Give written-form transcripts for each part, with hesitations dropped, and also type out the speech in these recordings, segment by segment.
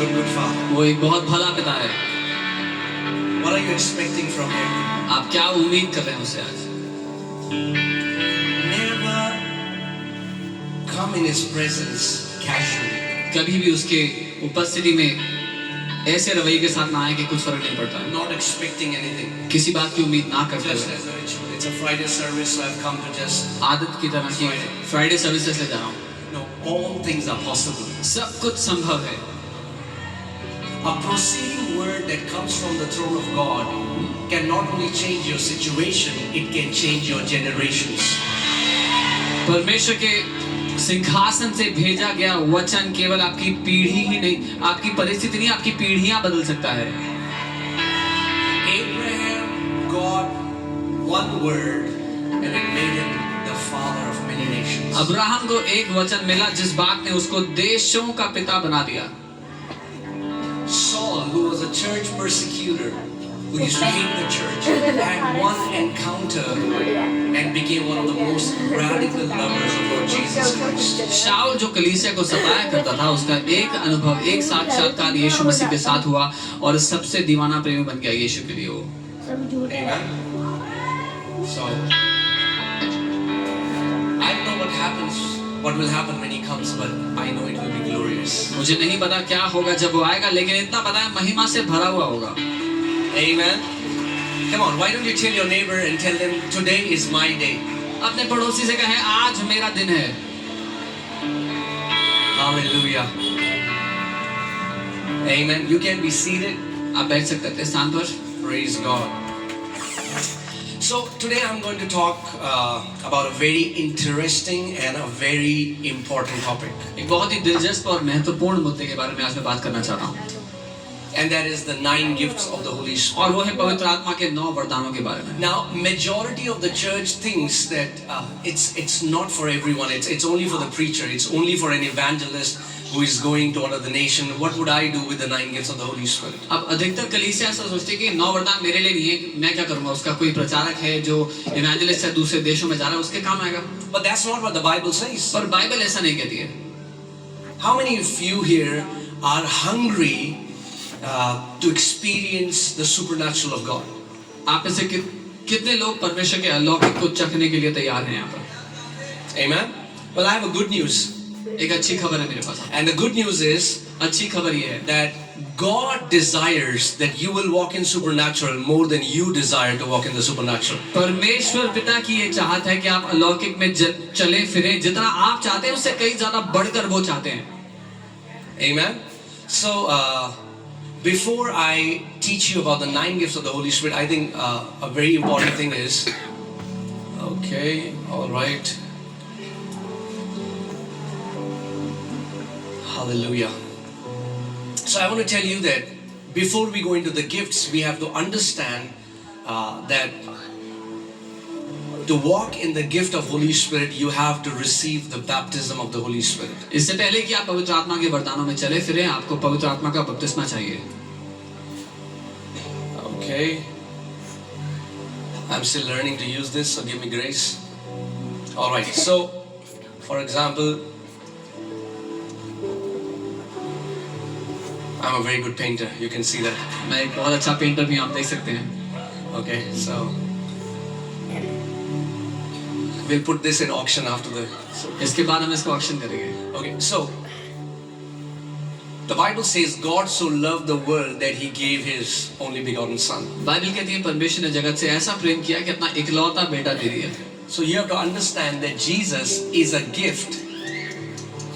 good father. वो एक बहुत भला पिता है। What are you expecting from him? आप क्या उम्मीद कर रहे हैं उससे आज? Never come in his presence casually. कभी भी उसके उपस्थिति में ऐसे रवैये के साथ ना आए कि कुछ फर्क नहीं पड़ता है। Not expecting anything. किसी बात की उम्मीद ना करते Just हुए। as a ritual. It's a Friday service, so I've come to just. आदत की तरह की फ्राइडे सर्विसेज ले जा रहा हूँ। No, all things are possible. सब कुछ संभव है। A proceeding word that comes from the throne of God can not only change your situation, it can change your generations. परमेश्वर के सिंहासन से भेजा गया वचन केवल आपकी पीढ़ी ही नहीं, आपकी परिस्थिति नहीं, आपकी पीढ़ियां बदल सकता है। Abraham got one word and it made him the father of many nations. Abraham को एक वचन मिला जिस बात ने उसको देशों का पिता बना दिया। Saul, who was a church persecutor, who used to hate the church, had one encounter and became one of the most radical lovers of Lord Jesus Christ. शाऊल जो कलीसिया को सताया करता था, उसका एक अनुभव, एक साक्षात्कार यीशु मसीह के साथ हुआ और सबसे दीवाना प्रेमी बन गया यीशु के लिए वो। Amen. So, I don't know what will happen when he comes, but I know it will be glorious. मुझे नहीं पता क्या होगा जब वो आएगा, लेकिन इतना पता है महिमा से भरा हुआ होगा। Amen. Come on, why don't you tell your neighbor and tell them today is my day. अपने पड़ोसी से कहें आज मेरा दिन है। Hallelujah. Amen. You can be seated. आप बैठ सकते थे स्थान पर। Praise God. So today I'm going to talk about a very interesting and a very important topic. एक बहुत ही दिलचस्प और महत्वपूर्ण मुद्दे के बारे में आज मैं बात करना चाहता हूँ। And that is the 9 gifts of the Holy Spirit. और वो है पवित्र आत्मा के 9 वरदानों के बारे में। Now, majority of the church thinks that it's not for everyone. It's only for the preacher. It's only for an evangelist who is going to another nation. What would I do with the 9 gifts of the Holy Spirit? अब अधिकतर कलीसिया ऐसा सोचती है कि 9 वरदान मेरे लिए नहीं है, मैं क्या करूँगा? उसका कोई प्रचारक है जो इवेंजलिस्ट है, दूसरे देशों में जा रहा है, उसके काम आएगा। But that's not what the Bible says. पर बाइबल ऐसा नहीं कहती है। How many of you here are hungry to experience the supernatural of God? आप में से कितने लोग परमेश्वर के अलौकिक को चखने के लिए तैयार हैं यहाँ पर? Amen. Well, I have a good news. एक अच्छी खबर है मेरे पास। And the good news is अच्छी खबर ये है that God desires that you will walk in supernatural more than you desire to walk in the supernatural. परमेश्वर पिता की ये चाहत है कि आप अलौकिक में चले फिरें, जितना आप चाहते हैं उससे कई ज्यादा बढ़कर वो चाहते हैं। Amen. So before I teach you about the 9 gifts of the Holy Spirit, I think a very important thing is, okay, all right. Hallelujah. So I want to tell you that before we go into the gifts, we have to understand that to walk in the gift of Holy Spirit, you have to receive the baptism of the Holy Spirit. इससे पहले कि आप पवित्र आत्मा के वरदानों में चले फिरें, आपको पवित्र आत्मा का बपतिस्मा चाहिए। Okay. I'm still learning to use this, so give me grace. All right. So, for example, I'm a very good painter. You can see that. मैं एक बहुत अच्छा पेंटर भी हूं, आप देख सकते हैं। Okay. So, we'll put this in auction after the. इसके बाद हम इसको ऑक्शन करेंगे। Okay. So, the Bible says God so loved the world that He gave His only begotten Son. Bible कहती है परमेश्वर ने जगत से ऐसा प्रेम किया कि अपना इकलौता बेटा दे दिया। So you have to understand that Jesus is a gift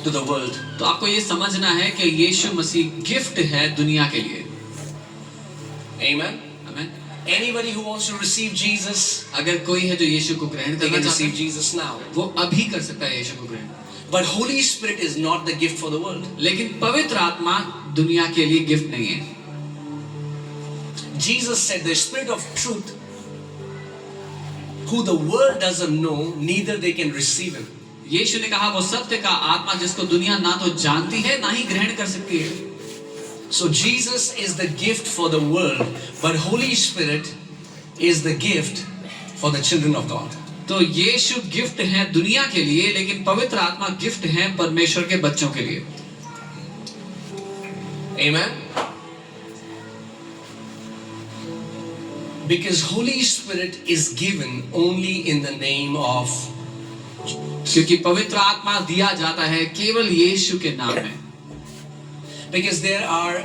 to the world. तो आपको ये समझना है कि यीशु मसीह गिफ्ट है दुनिया के लिए। Amen. आमीन। Anybody who wants to receive Jesus, अगर कोई है जो यीशु को ग्रहण they करना can चाहता receive है, Jesus now. वो अभी कर सकता है यीशु को ग्रहण। But Holy Spirit is not the gift for the world. लेकिन पवित्र आत्मा दुनिया के लिए गिफ्ट नहीं है। Jesus said, the Spirit of truth, who the world doesn't know, neither they can receive Him. यीशु ने कहा वो सत्य का आत्मा जिसको दुनिया ना तो जानती है ना ही ग्रहण कर सकती है। So Jesus is the gift for the world, but Holy Spirit is the gift for the children of God. तो यीशु गिफ्ट है दुनिया के लिए, लेकिन पवित्र आत्मा गिफ्ट है परमेश्वर के बच्चों के लिए। Amen. Because Holy Spirit is given only in the name of, क्योंकि पवित्र आत्मा दिया जाता है केवल यीशु के नाम में। because there are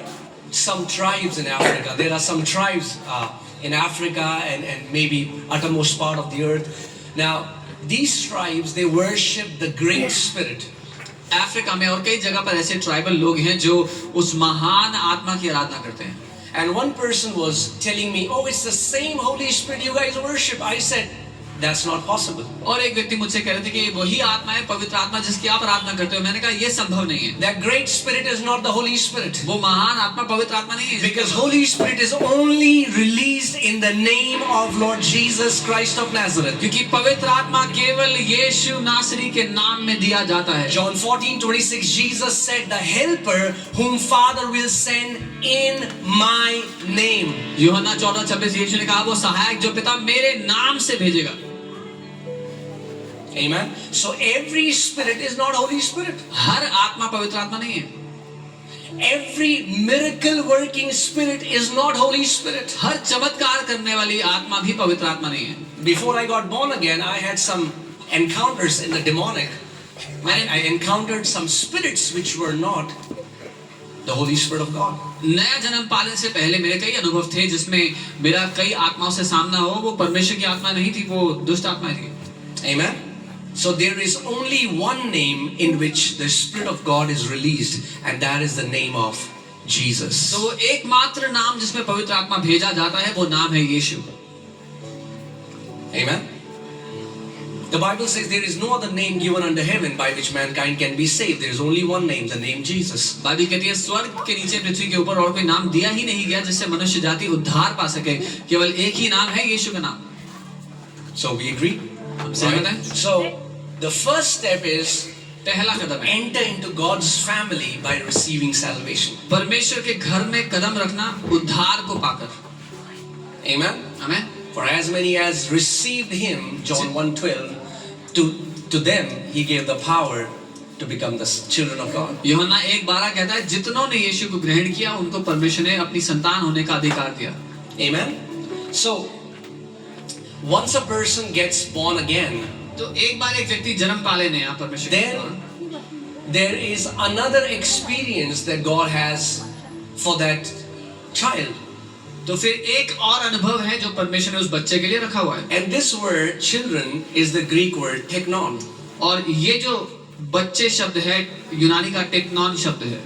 some tribes in Africa. There are some tribes in Africa and maybe uttermost part of the earth. Now, these tribes, they worship the Great Spirit. Africa में और कई जगह पर ऐसे ट्राइबल लोग हैं जो उस महान आत्मा की आराधना करते हैं। And one person was telling me, oh, it's the same Holy Spirit you guys worship. I said, that's not possible. और एक व्यक्ति मुझसे कह रहे थे कि वही आत्मा है, पवित्र आत्मा जिसकी आप आराधना करते हो। मैंने कहा ये संभव नहीं है। That Great Spirit is not the Holy Spirit. वो महान आत्मा पवित्र आत्मा नहीं है। Because Holy Spirit is only released in the name of Lord Jesus Christ of Nazareth. क्योंकि पवित्र आत्मा केवल यीशु नासरी के नाम में दिया जाता है। John 14:26, Jesus said, the helper whom Father will send in my name. यूहन्ना 14:26 यीशु ने कहा वो सहायक जो पिता मेरे नाम से भेजेगा। Amen. So every spirit is not Holy Spirit. हर आत्मा पवित्र आत्मा नहीं है। Every miracle working spirit is not Holy Spirit. हर चमत्कार करने वाली आत्मा भी पवित्र आत्मा नहीं है। Before I got born again, I had some encounters in the demonic. I encountered some spirits which were not the Holy Spirit of God. नया जन्म पाने से पहले मेरे कई अनुभव थे जिसमें मेरा कई आत्माओं से सामना हो, वो परमेश्वर की आत्मा नहीं थी, वो दुष्ट आत्मा थी। Amen. So there is only one name in which the Spirit of God is released, and that is the name of Jesus. तो वो एकमात्र नाम जिसमें पवित्र आत्मा भेजा जाता है वो नाम है यीशु। Amen. The Bible says there is no other name given under heaven by which mankind can be saved. There is only one name, the name Jesus. Bible कहती है स्वर्ग के नीचे पृथ्वी के ऊपर और कोई नाम दिया ही नहीं गया जिससे मनुष्य जाति उद्धार पा सके, केवल एक ही नाम है यीशु का नाम। So we agree? हम सहमत हैं? So the first step is पहला कदम है enter into God's family by receiving salvation. परमेश्वर के घर में कदम रखना उद्धार को पाकर। Amen. Amen. For as many as received him, John 1:12, to them he gave the power to become the children of God. यूहन्ना 1:12 कहता है जितनों ने यीशु को ग्रहण किया उनको परमेश्वर ने अपनी संतान होने का अधिकार दिया। Amen. So once a person gets born again, तो एक बार एक व्यक्ति जन्म पा लेने यहाँ परमेश्वर के द्वारा, then there is another experience that God has for that child. तो फिर एक और अनुभव है जो परमेश्वर ने उस बच्चे के लिए रखा हुआ है। And this word children is the Greek word teknon. और ये जो बच्चे शब्द है यूनानी का टेक्नॉन शब्द है।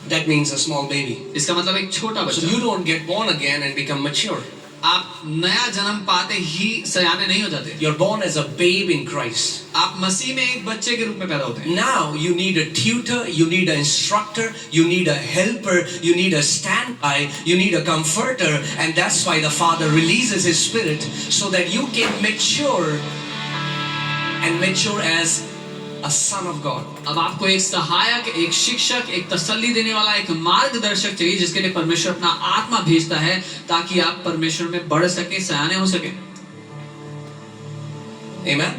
That means a small baby. इसका मतलब एक छोटा So बच्चा। you don't get born again and become mature. आप नया जन्म पाते ही सयाने नहीं हो जाते। You're born as a babe in Christ. आप मसीह में एक बच्चे के रूप में पैदा होते हैं। Now you need a tutor, you need an instructor, you need a helper, you need a standby, you need a comforter, and that's why the Father releases His Spirit so that you can mature and mature as a son of God. अब आपको एक सहायक, एक शिक्षक, एक तसल्ली देने वाला, एक मार्गदर्शक चाहिए जिसके लिए परमेश्वर अपना आत्मा भेजता है ताकि आप परमेश्वर में बढ़ सके, सयाने हो सके। Amen.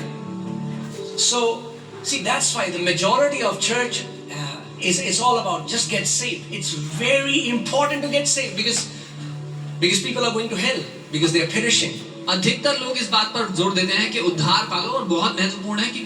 So, see, that's why the majority of church is all about just get saved. It's very important to get saved because people are going to hell because they are perishing. अधिकतर लोग इस बात पर जोर देते हैं कि उद्धार पालो और बहुत महत्वपूर्ण है कि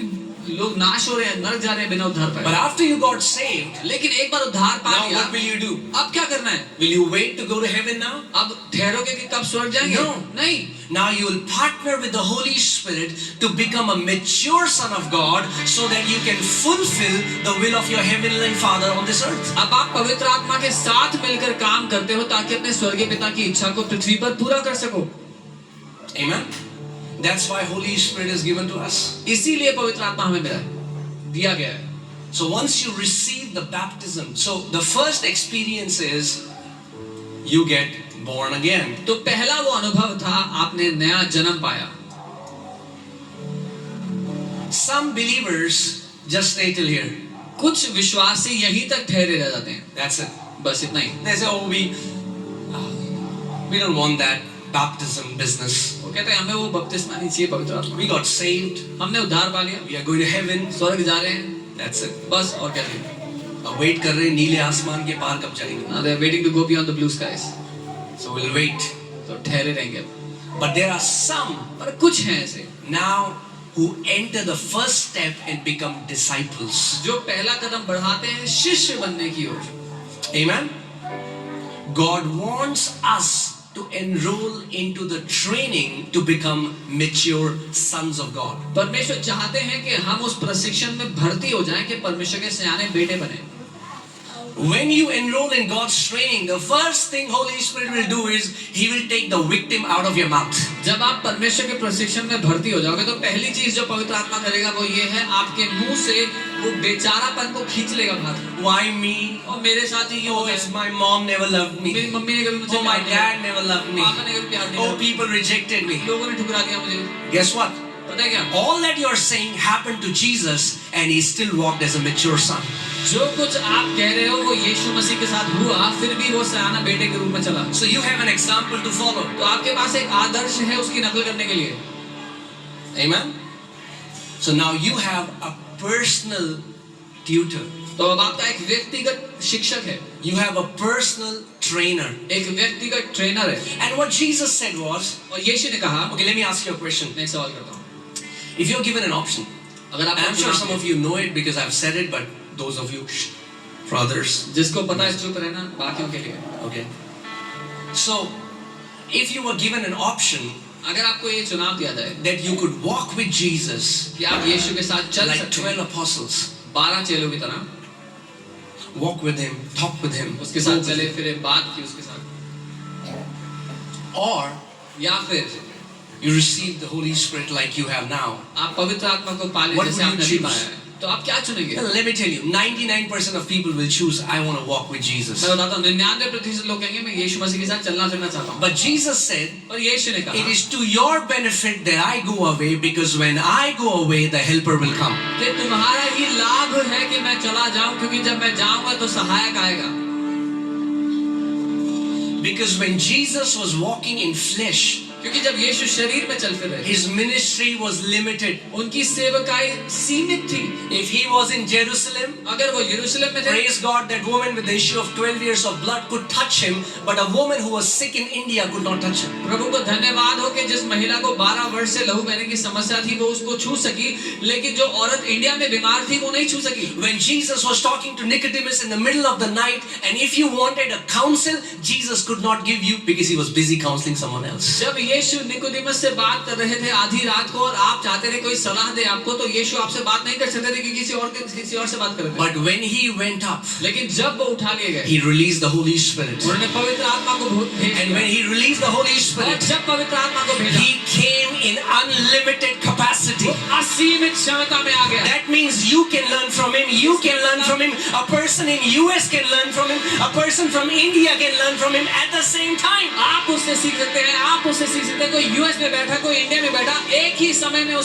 लोग नाश हो रहे हैं, नरक जा रहे हैं बिना उद्धार पाए। But after you got saved, लेकिन एक बार उद्धार पा now लिया, what will you do? अब क्या करना है? Will you wait to go to heaven now? अब ठहरोगे कि कब स्वर्ग जाएंगे? No. नहीं। Now you will partner with the Holy Spirit to become a mature son of God so that you can fulfill the will of your heavenly Father on this earth. अब आप पवित्र आत्मा के साथ मिलकर काम करते हो ताकि अपने स्वर्गीय पिता की इच्छा को पृथ्वी पर पूरा कर सको। Amen. That's why Holy Spirit is given to us. इसीलिए पवित्र आत्मा हमें मिला है, दिया गया है। So once you receive the baptism, so the first experience is you get born again. तो पहला वो अनुभव था आपने नया जन्म पाया। Some believers just stay till here. कुछ विश्वासी यहीं तक ठहरे रह जाते हैं, That's it. बस इतना ही। They say, oh, we don't want that baptism business. वो कहते हैं हमें वो बपतिस्मा नहीं चाहिए पवित्र आत्मा। We got saved. हमने उद्धार पा लिया, We are going to heaven. स्वर्ग जा रहे हैं, That's it. बस और क्या चाहिए? वेट कर रहे हैं नीले आसमान के पार कब जाएंगे. Now they are waiting to go beyond the blue skies. So we'll wait. तो ठहरे रहेंगे. But there are some पर कुछ हैं ऐसे now who enter the first step and become disciples. जो पहला कदम बढ़ाते हैं शिष्य बनने की ओर. Amen. God wants us to enroll into the training to become mature sons of God. परमेश्वर चाहते हैं कि हम उस प्रशिक्षण में भर्ती हो जाएं कि परमेश्वर के सयाने बेटे बने. When you enroll in God's training, the first thing Holy Spirit will do is He will take the victim out of your mouth. जब आप परमेश्वर के प्रशिक्षण में भर्ती हो जाओगे तो पहली चीज जो पवित्र आत्मा करेगा वो ये है, आपके मुंह से वो बेचारापन को खींच लेगा बाहर. Why me? और मेरे साथ ही Oh, it's my mom never loved me. मेरी मम्मी ने कभी मुझे Oh, my प्यार नहीं dad never loved me. पापा ने कभी प्यार नहीं Oh, किया. people rejected me. लोगों ने ठुकरा दिया मुझे. Guess what? पता है क्या? All that you're saying happened to Jesus, and He still walked as a mature son. जो कुछ आप कह रहे हो वो यीशु मसीह के साथ हुआ, फिर भी वो सयाना बेटे के रूप में चला. So you have an example to follow. तो आपके पास एक आदर्श है उसकी नकल करने के लिए. Amen. So now you have a personal tutor. तो अब आपका एक व्यक्तिगत शिक्षक है, You have a personal trainer. एक व्यक्तिगत ट्रेनर है. And what Jesus said was, और यीशु ने कहा, okay, let me ask you a question. मैं एक सवाल करता हूँ. If you're given an option, अगर and I'm आप sure some of you know it because I've said it, but those of you, for others, जिसको पता है चुप रहना, बाकियों के लिए. okay. So, if you were given an option अगर आपको ये चुनाव दिया जाए that you could walk with Jesus कि आप यीशु के साथ चल like सकते 12 हैं, apostles, 12 चेलों की तरह, walk with Him, talk with Him, उसके साथ चले फिरे, बात की उसके साथ, or या फिर you receive the Holy Spirit like you have now. आप पवित्र आत्मा को पाले What जैसे would you आपने अभी choose? पाया है, तो आप क्या चुनेंगे? Well, let me tell you, 99% of people will choose, I want to walk with Jesus. मैं बताता हूँ, 99% लोग कहेंगे मैं यीशु मसीह के साथ चलना फिरना चाहता हूँ. But Jesus said, और यीशु ने it कहा is to your benefit that I go away, because when I go away, the helper will come. कि तुम्हारा ही लाभ है कि मैं चला जाऊं, क्योंकि जब मैं जाऊंगा तो सहायक आएगा. Because when Jesus was walking in flesh, क्योंकि जब यीशु शरीर में चल फिर रहे, His ministry was limited. उनकी सेवकाई सीमित थी. If He was in Jerusalem, अगर वो यरूशलेम में थे, praise God, that woman with the issue of 12 years of blood could touch Him, but a woman who was sick in India could not touch Him. प्रभु को धन्यवाद हो कि जिस महिला को 12 वर्ष से लहू बहने की समस्या थी वो उसको छू सकी, लेकिन जो औरत इंडिया में बीमार थी वो नहीं छू सकी. When Jesus was talking to Nicodemus in the middle of the night, and if you wanted a counsel, Jesus could not give you because He was busy counseling someone else. जब यीशु Nicodemus से बात कर रहे थे आधी रात को और आप चाहते थे कोई सलाह दे आपको, तो यीशु आपसे बात नहीं कर सकते थे कि किसी और से बात कर रहे थे. But when He went up, लेकिन जब वो उठा लिए गए, He released the Holy Spirit. उन्होंने पवित्र आत्मा को भेज And दिया. when He released the Holy और Spirit, जब पवित्र आत्मा को भेजा, He came in unlimited capacity. असीमित क्षमता में आ गया. That means you can learn from Him, you can learn from Him, a person in US can learn from Him, a person from India can learn from Him at the same time. आप उससे सीख सकते हैं, आप उससे सीख सकते हैं. कोई यूएस में बैठा, कोई इंडिया में बैठा, एक ही समय में